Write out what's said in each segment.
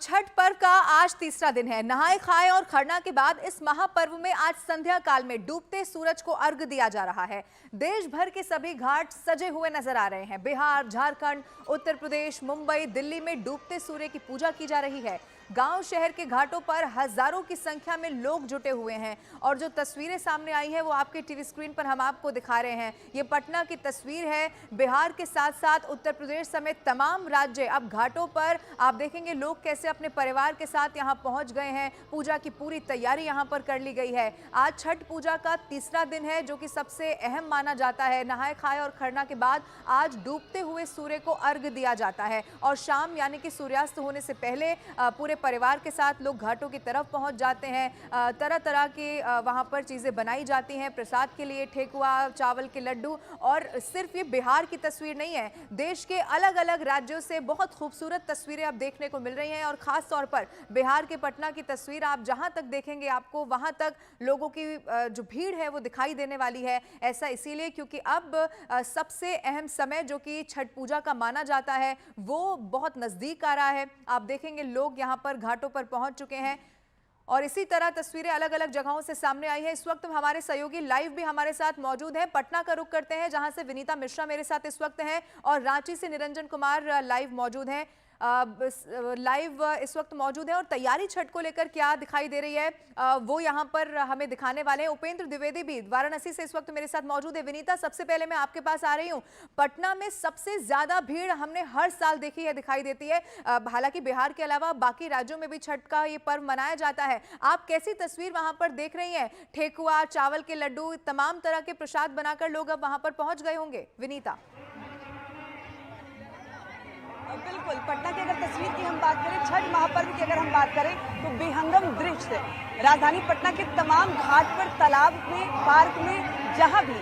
छठ पर्व का आज तीसरा दिन है। नहाए खाए और खरना के बाद इस महापर्व में आज संध्या काल में डूबते सूरज को अर्घ दिया जा रहा है। देश भर के सभी घाट सजे हुए नजर आ रहे हैं। बिहार, झारखंड, उत्तर प्रदेश, मुंबई, दिल्ली में डूबते सूर्य की पूजा की जा रही है। गांव शहर के घाटों पर हजारों की संख्या में लोग जुटे हुए हैं और जो तस्वीरें सामने आई हैं वो आपके टीवी स्क्रीन पर हम आपको दिखा रहे हैं। ये पटना की तस्वीर है। बिहार के साथ साथ उत्तर प्रदेश समेत तमाम राज्य अब घाटों पर आप देखेंगे लोग कैसे अपने परिवार के साथ यहां पहुंच गए हैं। पूजा की पूरी तैयारी यहां पर कर ली गई है। आज छठ पूजा का तीसरा दिन है जो कि सबसे अहम माना जाता है। नहाए खाए और खरना के बाद आज डूबते हुए सूर्य को अर्घ दिया जाता है और शाम यानी कि सूर्यास्त होने से पहले पूरे परिवार के साथ लोग घाटों की तरफ पहुंच जाते हैं। तरह तरह की वहां पर चीजें बनाई जाती हैं प्रसाद के लिए, ठेकुआ, चावल के लड्डू। और सिर्फ ये बिहार की तस्वीर नहीं है, देश के अलग अलग राज्यों से बहुत खूबसूरत तस्वीरें अब देखने को मिल रही हैं और खास तौर पर बिहार के पटना की तस्वीर आप जहां तक देखेंगे आपको वहां तक लोगों की जो भीड़ है वो दिखाई देने वाली है। ऐसा इसीलिए क्योंकि अब सबसे अहम समय जो कि छठ पूजा का माना जाता है वो बहुत नजदीक आ रहा है। आप देखेंगे लोग यहां पर घाटों पर पहुंच चुके हैं और इसी तरह तस्वीरें अलग अलग जगहों से सामने आई है। इस वक्त हमारे सहयोगी लाइव भी हमारे साथ मौजूद हैं। पटना का रुख करते हैं जहां से विनीता मिश्रा मेरे साथ इस वक्त हैं और रांची से निरंजन कुमार लाइव मौजूद हैं। लाइव इस वक्त मौजूद है और तैयारी छठ को लेकर क्या दिखाई दे रही है वो यहां पर हमें दिखाने वाले हैं। उपेंद्र द्विवेदी भी वाराणसी से इस वक्त मेरे साथ मौजूद है। विनीता, सबसे पहले मैं आपके पास आ रही हूं। पटना में सबसे ज्यादा भीड़ हमने हर साल देखी है, दिखाई देती है। हालांकि बिहार के अलावा बाकी राज्यों में भी छठ का ये पर्व मनाया जाता है। आप कैसी तस्वीर वहां पर देख रही हैं? ठेकुआ, चावल के लड्डू, तमाम तरह के प्रसाद बनाकर लोग अब वहां पर पहुंच गए होंगे। विनीता। बिल्कुल, पटना की अगर तस्वीर की हम बात करें, छठ महापर्व की अगर हम बात करें तो बेहंगम दृश्य राजधानी पटना के तमाम घाट पर, तालाब में, पार्क में, जहां भी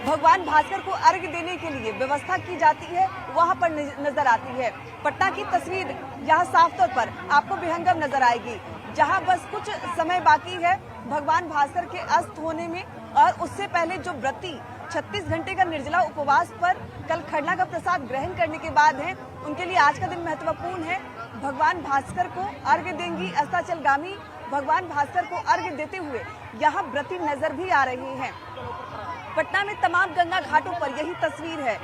भगवान भास्कर को अर्घ्य देने के लिए व्यवस्था की जाती है वहां पर नजर आती है। पटना की तस्वीर यहाँ साफ तौर पर आपको बेहंगम नजर आएगी, जहां बस कुछ समय बाकी है भगवान भास्कर के अस्त होने में और उससे पहले जो व्रती 36 घंटे का निर्जला उपवास पर कल खरना का प्रसाद ग्रहण करने के बाद है, उनके लिए आज का दिन महत्वपूर्ण है। भगवान भास्कर को अर्घ्य देंगी अस्ताचलगामी भगवान भास्कर को अर्घ्य देते हुए यहाँ व्रती नजर भी आ रहे हैं। पटना में तमाम गंगा घाटों पर यही तस्वीर है।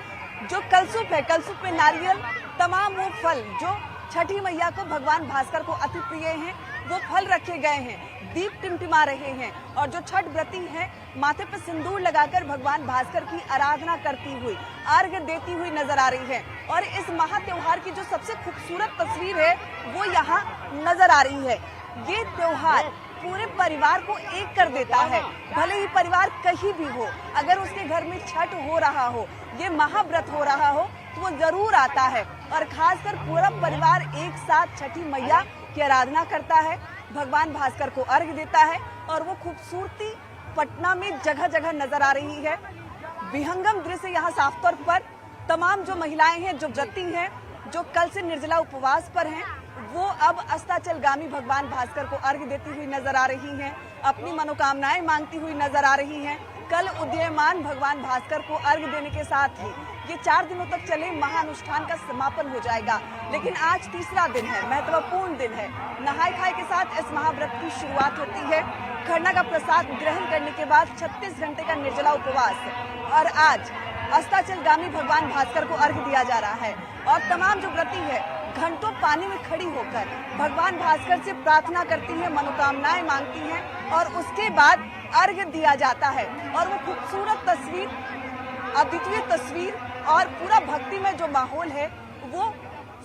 जो कलसुप है, कलसुप में नारियल, तमाम वो फल जो छठी मैया को भगवान भास्कर को अति प्रिय हैं, वो फल रखे गए हैं। दीप टिमटिमा रहे हैं और जो छठ व्रती हैं माथे पर सिंदूर लगाकर भगवान भास्कर की आराधना करती हुई, अर्घ्य देती हुई नजर आ रही है। और इस महा त्योहार की जो सबसे खूबसूरत तस्वीर है वो यहाँ नजर आ रही है। ये त्योहार पूरे परिवार को एक कर देता है। भले ही परिवार कहीं भी हो, अगर उसके घर में छठ हो रहा हो, ये महाव्रत हो रहा हो, तो वो जरूर आता है और खासकर पूरा परिवार एक साथ छठी मैया की आराधना करता है, भगवान भास्कर को अर्घ्य देता है। और वो खूबसूरती पटना में जगह जगह नजर आ रही है। विहंगम दृश्य यहाँ साफ तौर पर तमाम जो महिलाएं हैं, जो व्रती हैं, जो कल से निर्जला उपवास पर हैं, वो अब अस्ताचलगामी भगवान भास्कर को अर्घ्य देती हुई नजर आ रही हैं, अपनी मनोकामनाएं मांगती हुई नजर आ रही हैं। कल उदीयमान भगवान भास्कर को अर्घ्य देने के साथ ही ये 4 दिनों तक चले महानुष्ठान का समापन हो जाएगा। लेकिन आज तीसरा दिन है, महत्वपूर्ण दिन है। नहाए खाए के साथ इस महाव्रत की शुरुआत होती है। खरना का प्रसाद ग्रहण करने के बाद 36 घंटे का निर्जला उपवास और आज अस्ताचलगामी भगवान भास्कर को अर्घ्य दिया जा रहा है। और तमाम जो व्रती है घंटों पानी में खड़ी होकर भगवान भास्कर से प्रार्थना करती है, मनोकामनाएं मांगती हैं और उसके बाद अर्घ्य दिया जाता है। और वो खूबसूरत तस्वीर, अद्वितीय तस्वीर और पूरा भक्ति में जो माहौल है वो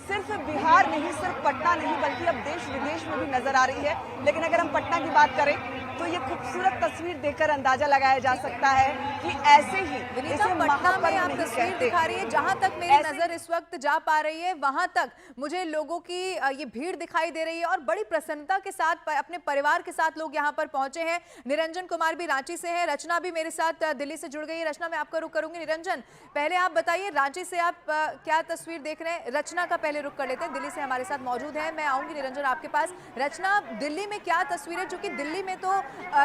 सिर्फ बिहार नहीं, सिर्फ पटना नहीं, बल्कि अब देश विदेश में भी नजर आ रही है। लेकिन अगर हम पटना की बात करें तो ये खूबसूरत तस्वीर देखकर अंदाजा लगाया जा सकता है कि ऐसे ही विनीता, पटना में आप तस्वीर दिखा रही है, जहां तक मेरी नजर इस वक्त जा पा रही है वहां तक मुझे लोगों की ये भीड़ दिखाई दे रही है और बड़ी प्रसन्नता के साथ अपने परिवार के साथ लोग यहां पर पहुंचे हैं। निरंजन कुमार भी रांची से हैं, रचना भी मेरे साथ दिल्ली से जुड़ गई है। रचना, मैं आपका रुख करूंगी। निरंजन, पहले आप बताइए रांची से आप क्या तस्वीर देख रहे हैं? रचना का पहले रुख कर लेते हैं, दिल्ली से हमारे साथ मौजूद है। मैं आऊंगी निरंजन आपके पास। रचना, दिल्ली में क्या तस्वीर है? चूंकि दिल्ली में तो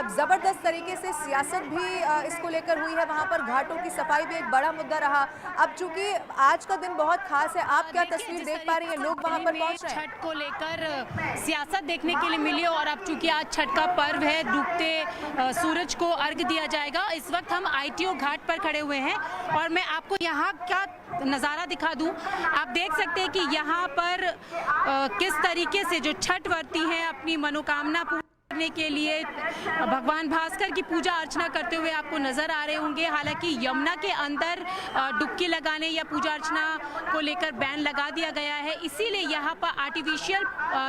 जबरदस्त तरीके से सियासत भी इसको लेकर हुई है। वहां पर घाटों की सफाई भी एक बड़ा मुद्दा रहा। अब चूंकि आज का दिन बहुत खास है, आप क्या तस्वीर देख पा रही हैं? लोग वहां पर पहुंच रहे हैं। छठ को लेकर सियासत देखने के लिए मिली और अब चूंकि आज छठ का पर्व है, डूबते सूरज को अर्घ दिया जाएगा। इस वक्त हम ITO घाट पर खड़े हुए हैं और मैं आपको यहाँ का नज़ारा दिखा दूं। आप देख सकते हैं कि यहाँ पर किस तरीके से जो छठ व्रती हैं अपनी मनोकामना करने के लिए भगवान भास्कर की पूजा अर्चना करते हुए आपको नजर आ रहे होंगे। हालांकि यमुना के अंदर डुबकी लगाने या पूजा अर्चना को लेकर बैन लगा दिया गया है, इसीलिए यहाँ पर आर्टिफिशियल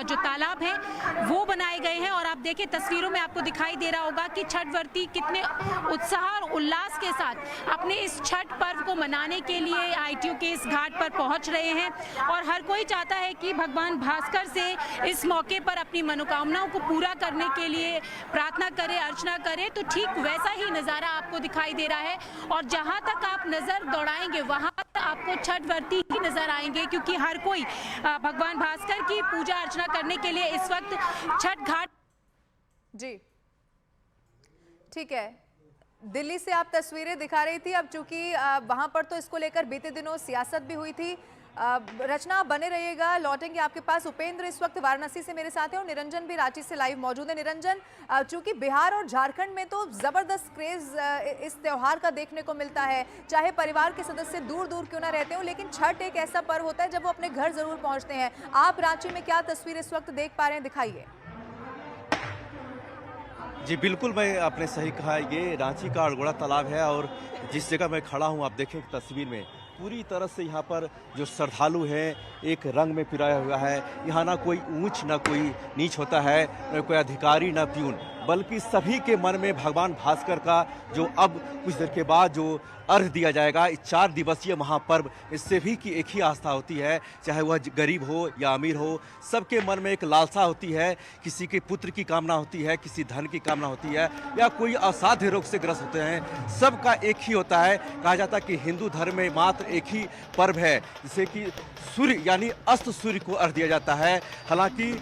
जो तालाब हैं वो बनाए गए हैं। और आप देखें तस्वीरों में आपको दिखाई दे रहा होगा कि छठ व्रती कितने उत्साह और उल्लास के साथ अपने इस छठ पर्व को मनाने के लिए ITO के इस घाट पर पहुंच रहे हैं। और हर कोई चाहता है कि भगवान भास्कर से इस मौके पर अपनी मनोकामनाओं को पूरा करने के लिए प्रार्थना करे, अर्चना करे। तो ठीक वैसा ही नज़ारा आपको दिखाई दे रहा है और जहां तक आप नज़र दौड़ाएंगे वहां आपको छठ व्रती ही नजर आएंगे, क्योंकि हर कोई भगवान भास्कर की पूजा अर्चना करने के लिए इस वक्त छठ घाट। जी ठीक है, दिल्ली से आप तस्वीरें दिखा रही थी। अब चूंकि वहां पर तो इसको लेकर बीते दिनों सियासत भी हुई थी। रचना बने रहिएगा, लौटेंगे आपके पास। उपेंद्र इस वक्त वाराणसी से मेरे साथ है और निरंजन भी रांची से लाइव मौजूद है। निरंजन, चूंकि बिहार और झारखंड में तो जबरदस्त क्रेज इस त्योहार का देखने को मिलता है, चाहे परिवार के सदस्य दूर दूर क्यों ना रहते हो, लेकिन छठ एक ऐसा पर्व होता है जब वो अपने घर जरूर पहुंचते हैं। आप रांची में क्या तस्वीर इस वक्त देख पा रहे हैं, दिखाइए। जी बिल्कुल, मैं आपने सही कहा, ये रांची का अड़गोड़ा तालाब है और जिस जगह मैं खड़ा हूँ आप देखें तस्वीर में पूरी तरह से यहाँ पर जो श्रद्धालु हैं एक रंग में पिराया हुआ है। यहाँ ना कोई ऊंच ना कोई नीच होता है, न कोई अधिकारी ना प्यून, बल्कि सभी के मन में भगवान भास्कर का जो अब कुछ देर के बाद जो अर्घ दिया जाएगा, इस 4 दिवसीय महापर्व, इससे भी की एक ही आस्था होती है, चाहे वह गरीब हो या अमीर हो, सबके मन में एक लालसा होती है। किसी के पुत्र की कामना होती है, किसी धन की कामना होती है, या कोई असाध्य रोग से ग्रस्त होते हैं, सबका एक ही होता है। कहा जाता है कि हिंदू धर्म में मात्र एक ही पर्व है जिसे कि सूर्य यानी अस्त सूर्य को अर्घ दिया जाता है। हालांकि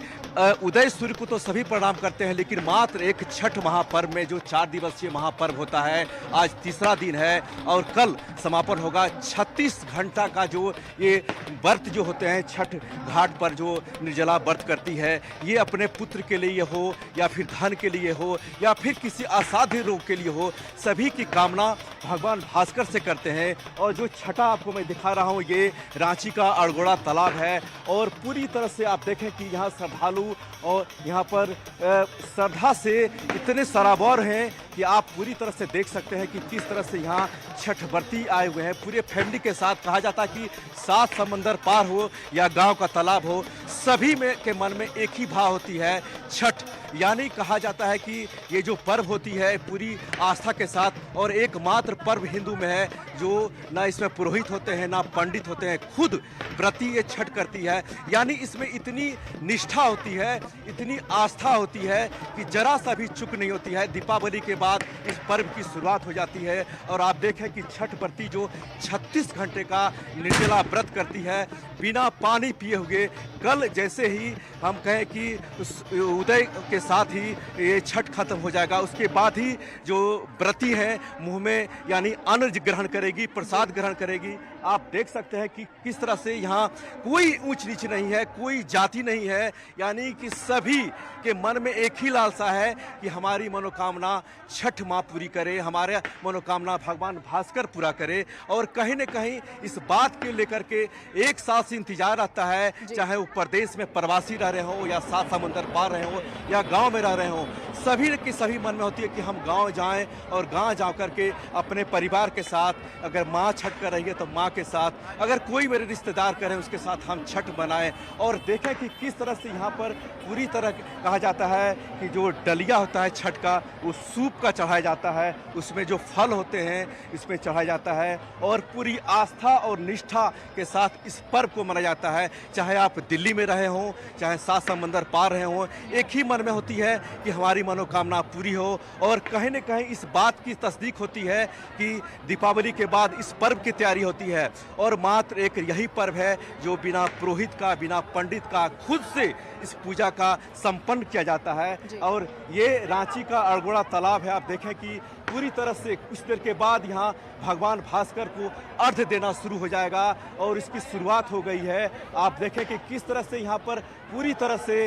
उदय सूर्य को तो सभी प्रणाम करते हैं, लेकिन मात्र एक छठ महापर्व में जो 4 दिवसीय महापर्व होता है, आज तीसरा दिन है और कल समापन होगा। 36 घंटा का जो ये व्रत जो होते हैं छठ घाट पर जो निर्जला व्रत करती है, ये अपने पुत्र के लिए हो या फिर धन के लिए हो या फिर किसी असाध्य रोग के लिए हो, सभी की कामना भगवान भास्कर से करते हैं। और जो छठा आपको मैं दिखा रहा हूँ ये रांची का अड़गोड़ा तालाब है और पूरी तरह से आप देखें कि यहाँ श्रद्धालु और यहाँ पर श्रद्धा से इतने सराबोर हैं कि आप पूरी तरह से देख सकते हैं कि किस तरह से यहाँ छठ व्रती आए हुए हैं पूरे फैमिली के साथ। कहा जाता है कि 7 समंदर पार हो या गांव का तालाब हो, सभी में के मन में एक ही भाव होती है, छठ। यानी कहा जाता है कि ये जो पर्व होती है पूरी आस्था के साथ, और एकमात्र पर्व हिंदू में है जो ना इसमें पुरोहित होते हैं ना पंडित होते हैं, खुद व्रती ये छठ करती है। यानी इसमें इतनी निष्ठा होती है, इतनी आस्था होती है कि जरा सा भी चूक नहीं होती है। दीपावली के बाद इस पर्व की शुरुआत हो जाती है और आप देखें कि छठ व्रती जो 36 घंटे का निर्जला व्रत करती है बिना पानी पिए हुए। कल जैसे ही हम कहें कि उस उदय के साथ ही ये छठ खत्म हो जाएगा, उसके बाद ही जो व्रती हैं मुंह में यानी अन्न ग्रहण करेगी, प्रसाद ग्रहण करेगी। आप देख सकते हैं कि किस तरह से यहाँ कोई ऊंच नीच नहीं है, कोई जाति नहीं है, यानी कि सभी के मन में एक ही लालसा है कि हमारी मनोकामना छठ माँ पूरी करे, हमारे मनोकामना भगवान भास्कर पूरा करे। और कहीं न कहीं इस बात के लेकर के एक साल से इंतजार रहता है, चाहे वो प्रदेश में प्रवासी रह रहे हो या 7 समंदर पार रहे हो या गांव में रह रहे हो, सभी के सभी मन में होती है कि हम गांव जाएं और गांव जा करके अपने परिवार के साथ, अगर माँ छठ कर रही है तो माँ के साथ, अगर कोई मेरे रिश्तेदार करें उसके साथ हम छठ बनाएं। और देखें कि किस तरह से यहाँ पर पूरी तरह कहा जाता है कि जो डलिया होता है छठ का, वो सूप का चढ़ाया जाता है, उसमें जो फल होते हैं इसमें चढ़ाया जाता है और पूरी आस्था और निष्ठा के साथ इस पर्व को मनाया जाता है। चाहे आप दिल्ली में रहे हों, चाहे 7 समंदर पार रहे हों, एक ही मन में होती है कि हमारी मनोकामना पूरी हो। और कहीं न कहीं इस बात की तस्दीक होती है कि दीपावली के बाद इस पर्व की तैयारी होती है और मात्र एक यही पर्व है जो बिना पुरोहित का, बिना पंडित का, खुद से इस पूजा का संपन्न किया जाता है। और ये रांची का अड़गोड़ा तालाब है। आप देखें कि पूरी तरह से कुछ देर के बाद यहाँ भगवान भास्कर को अर्घ्य देना शुरू हो जाएगा और इसकी शुरुआत हो गई है। आप देखें कि किस तरह से यहाँ पर पूरी तरह से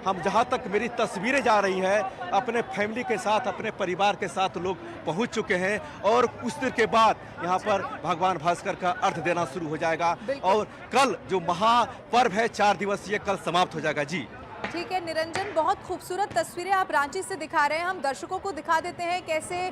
हम जहाँ तक मेरी तस्वीरें जा रही हैं, अपने फैमिली के साथ, अपने परिवार के साथ लोग पहुँच चुके हैं और कुछ देर के बाद यहाँ पर भगवान भास्कर का अर्घ्य देना शुरू हो जाएगा। और कल जो महापर्व है 4 दिवसीय, कल समाप्त हो जाएगा। जी ठीक है निरंजन, बहुत खूबसूरत तस्वीरें आप रांची से दिखा रहे हैं। हम दर्शकों को दिखा देते हैं कैसे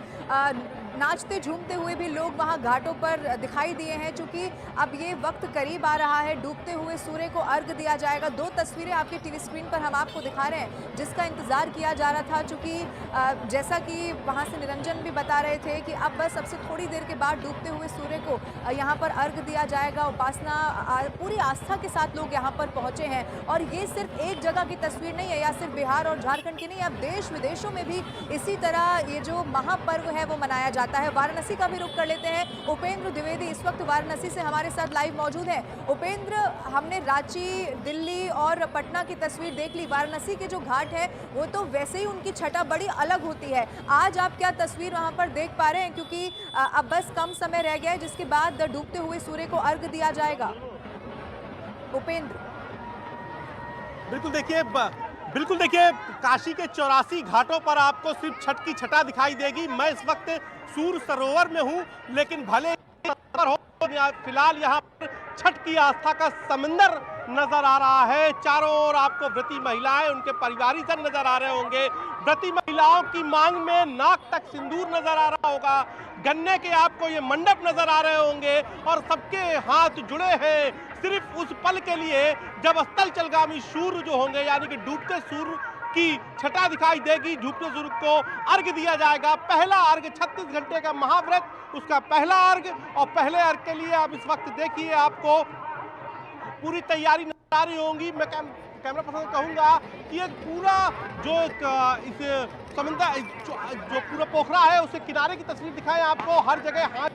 नाचते झूमते हुए भी लोग वहां घाटों पर दिखाई दिए हैं। चूंकि अब ये वक्त करीब आ रहा है, डूबते हुए सूर्य को अर्घ्य दिया जाएगा। 2 तस्वीरें आपके टीवी स्क्रीन पर हम आपको दिखा रहे हैं जिसका इंतजार किया जा रहा था। चूंकि जैसा कि वहां से निरंजन भी बता रहे थे कि अब बस सबसे थोड़ी देर के बाद डूबते हुए सूर्य को यहाँ पर अर्घ्य दिया जाएगा। उपासना पूरी आस्था के साथ लोग यहाँ पर पहुंचे हैं और ये सिर्फ एक जगह की तस्वीर नहीं है, या सिर्फ बिहार और झारखंड की नहीं, अब देश विदेशों में भी इसी तरह ये जो महापर्व है वो मनाया जाता है। वाराणसी का भी रुख कर लेते हैं। उपेंद्र द्विवेदी इस वक्त वाराणसी से हमारे साथ लाइव मौजूद है। उपेंद्र, हमने रांची, दिल्ली और पटना की तस्वीर देख ली, वाराणसी के जो घाट है वो तो वैसे ही उनकी छटा बड़ी अलग होती है। आज आप क्या तस्वीर वहां पर देख पा रहे हैं, क्योंकि अब बस कम समय रह गया है जिसके बाद डूबते हुए सूर्य को अर्घ्य दिया जाएगा। उपेंद्र, बिल्कुल देखिए काशी के 84 घाटों पर आपको सिर्फ छठ की छटा दिखाई देगी। मैं इस वक्त सूर सरोवर में हूं, लेकिन भले हो फिलहाल यहाँ पर छठ की आस्था का समंदर नजर आ रहा है। चारों ओर आपको व्रती महिलाएं, उनके परिवारी जन नजर आ रहे होंगे। व्रती महिलाओं की मांग में नाक तक सिंदूर नजर आ रहा होगा। गन्ने के आपको ये मंडप नजर आ रहे होंगे और सबके हाथ जुड़े हैं सिर्फ उस पल के लिए जब अस्ताचलगामी सूर्य जो होंगे, यानी कि डूबते सूर्य की छटा दिखाई देगी। डूबते सूर्य को अर्घ्य दिया जाएगा। पहला अर्घ्य 36 घंटे का महाव्रत, उसका पहला अर्घ्य। और पहले अर्घ्य के लिए अब इस वक्त देखिए आपको पूरी तैयारी नजर आ रही होंगी। मैं कैमरा पर्सन कहूंगा कि एक पूरा जो इस समंदर जो पूरा पोखरा है उसके किनारे की तस्वीर दिखाएं आपको। हर जगह हाथ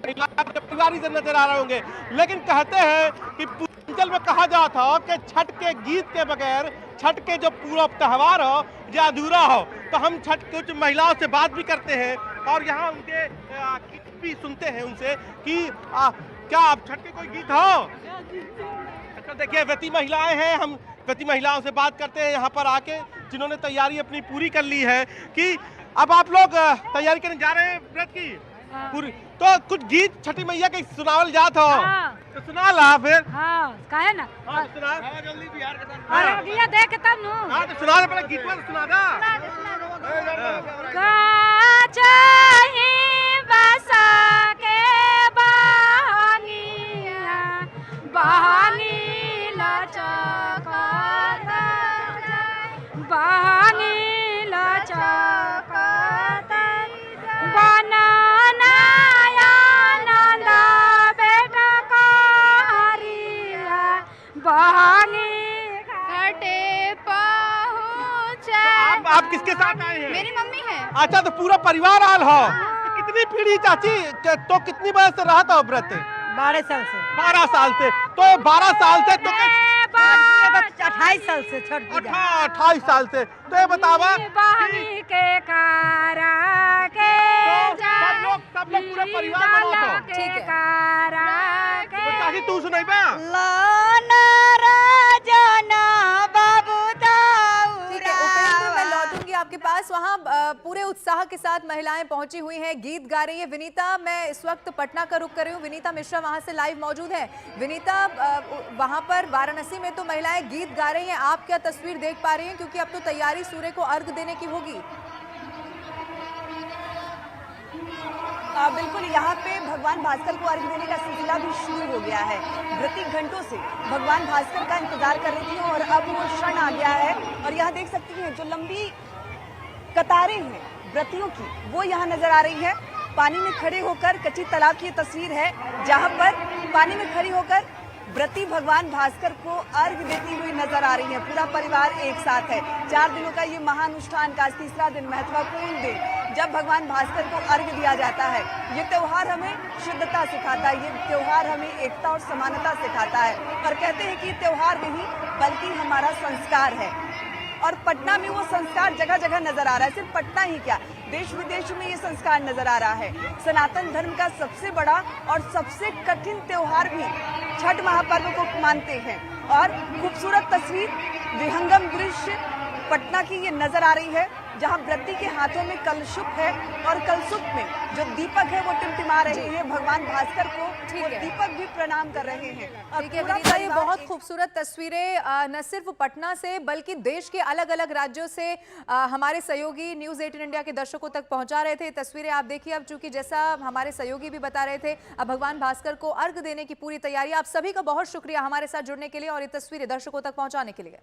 परिवारी से नजर आ रहे होंगे। लेकिन कहते हैं कि पूर्वांचल में कहा जाता हो कि छठ के गीत के बगैर छठ के जो पूरा त्यौहार हो या अधूरा हो। तो हम छठ कुछ महिलाओं से बात भी करते हैं और यहाँ उनके गीत भी सुनते हैं उनसे कि क्या आप छठ के कोई गीत हो? अच्छा देखिए व्रती महिलाएं हैं, हम व्रती महिलाओं से बात करते हैं यहाँ पर आके, जिन्होंने तैयारी अपनी पूरी कर ली है। कि अब आप लोग तैयारी करने जा रहे हैं व्रत की पूरी, तो कुछ गीत छठी मैया के सुनावल जात हो। तो सुना ला फिर। काहे ना सुना जल्दी बिहार के अरे देख तब नु। तो सुना दे, पहले गीत सुना दा। काचाही बसा के बहानिया बहानी लचकता बहानी लचकता बनाना आनंद बेटा कारिया बहानी घाटे पहुंचे। आप किसके साथ आए हैं? मेरी मम्मी है। अच्छा, तो पूरा परिवार आल हो। कितनी पीढ़ी चाची, तो कितनी बरस से रहा था व्रत? 12 साल से। 12 साल से। तो 12 साल से तो 28 साल से छठ पूजा। 28 साल से। तो ये बतावा बहानी के कारा के सब लोग पूरा परिवार बना तो। ठीक है। कारा के तो चाची तू सुनाई बा। ठीक है उपेंद्र, मैं लौटूंगी आपके पास। वहाँ पूरे उत्साह के साथ महिलाएं पहुंची हुई हैं, गीत गा रही है। विनीता, मैं इस वक्त पटना का रुख कर रही हूँ। विनीता मिश्रा वहाँ से लाइव मौजूद है। विनीता, वहाँ पर वाराणसी में तो महिलाएं गीत गा रही हैं, आप क्या तस्वीर देख पा रही हैं, क्योंकि अब तो तैयारी सूर्य को अर्घ्य देने की होगी? बिल्कुल, यहाँ पे भगवान भास्कर को अर्घ्य देने का सिलसिला भी शुरू हो गया है। व्रती घंटों से भगवान भास्कर का इंतजार कर रही थी और अब वो क्षण आ गया है। और यहाँ देख सकती हैं जो लंबी कतारें हैं व्रतियों की, वो यहाँ नजर आ रही है। पानी में खड़े होकर, कच्ची तालाब की तस्वीर है जहाँ पर पानी में खड़ी होकर व्रती भगवान भास्कर को अर्घ देती हुई नजर आ रही है। पूरा परिवार एक साथ है। 4 दिनों का ये महानुष्ठान का 3रा दिन, महत्वपूर्ण दिन, जब भगवान भास्कर को अर्घ दिया जाता है। ये त्योहार हमें शुद्धता सिखाता है, ये त्योहार हमें एकता और समानता सिखाता है। और कहते हैं कि त्योहार नहीं बल्कि हमारा संस्कार है। और पटना में वो संस्कार जगह जगह नजर आ रहा है। सिर्फ पटना ही क्या, देश विदेश में ये संस्कार नजर आ रहा है। सनातन धर्म का सबसे बड़ा और सबसे कठिन त्योहार भी छठ महापर्व को मानते हैं। और खूबसूरत तस्वीर, विहंगम दृश्य पटना की ये नजर आ रही है, जहां व्रती के हाथों में कलशुप है और कलशुप में जो दीपक है वो टिमटिमा रहे हैं। भगवान भास्कर को वो दीपक भी प्रणाम कर रहे हैं। ठीक है विनीता, ये बहुत खूबसूरत तस्वीरें न सिर्फ पटना से बल्कि देश के अलग अलग राज्यों से हमारे सहयोगी न्यूज़ 18 इंडिया के दर्शकों तक पहुंचा रहे थे। तस्वीरें आप देखिए। अब चूंकि जैसा हमारे सहयोगी भी बता रहे थे, अब भगवान भास्कर को अर्घ देने की पूरी तैयारी। आप सभी का बहुत शुक्रिया हमारे साथ जुड़ने के लिए और ये तस्वीरें दर्शकों तक पहुंचाने के लिए।